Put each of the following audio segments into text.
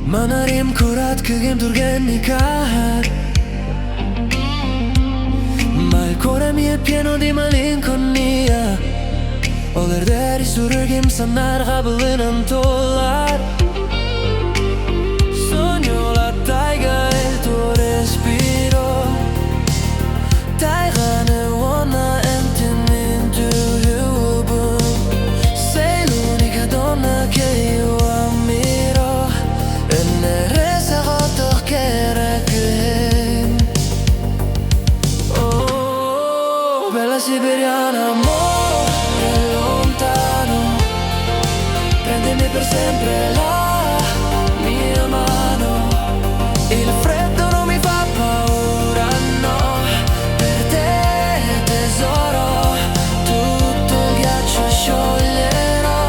Манна Рим куоратка түргэнник ааһар. Ma il cuore mio è pieno di malinconia. Ho erээри сүрэгэм санаарağабылынан tuolar. Sogno la taiga e il tuo respiro. Taiğаны uonna in түһүүбүn. Sei l'unica donna che io ammiro. Erээри soğotох kэрä kııһım. Oh, bella siberiana, amore, lontano. Prendimi per sempre la mia mano. Il freddo non mi fa paura, no. Per te tesoro, tutto il ghiaccio scioglierò.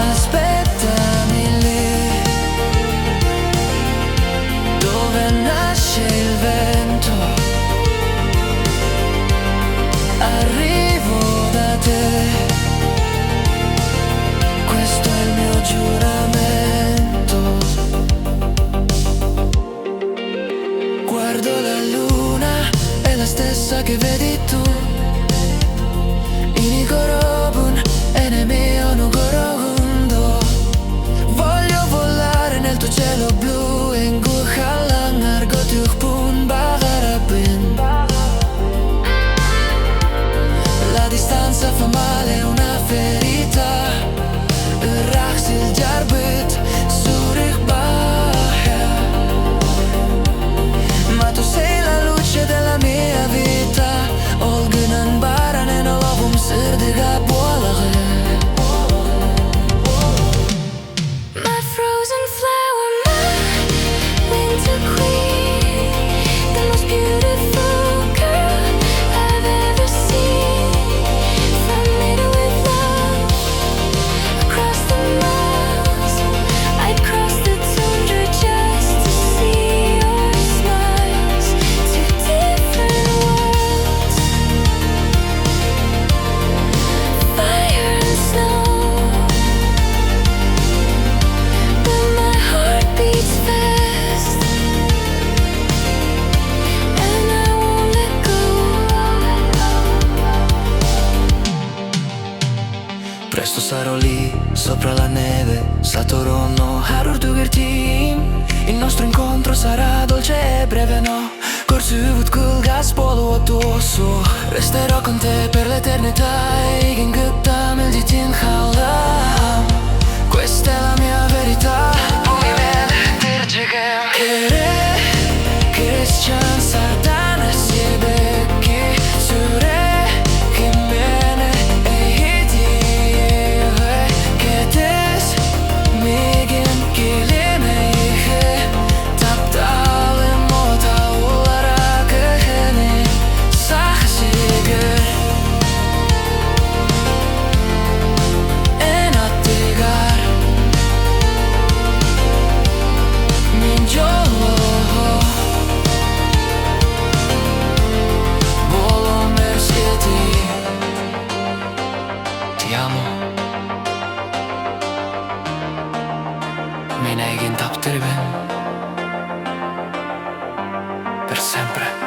Aspettami lì, dove nasce il vento. Arrivo da te, questo è il mio giuramento. Guardo la luna, è la stessa che vedi tu. Inikoroobun, enemmän on korohundo. Voglio volare nel tuo cielo blu. En kuhallang argotuhpun bagarapin. La distanza fa male, una ferita. Irrahsil jarbit surih bahya. Ma tu sei la luce della mia vita. Olgınan baranen olovum sırdıga boğaları. My frozen flower, my winter queen, the most beautiful girl I've ever seen. From middle with love, across the miles, I'd cross the tundra just to see your smiles. Two different worlds, fire and snow. But my heart beats fast, and I won't let go. Presto sarò lì, sopra la neve, Saturno, harur tugirtim. Il nostro incontro sarà dolce e breve, no. Korsuuvut kulgas polu tuossa. Resterò con te per l'eternità. Eigen gutta milditin haulam. Questa è la mia verità. Bugimel dirjigem kere, Christian sardana sibekki. Сүрэғим mene ehitive. Ketes migin kilimeihe. Таптал motaullara kıhını. Sahsigir en attigar. Min giorno volo mersieti. Ti amo. Mine egin taptırben per sempre.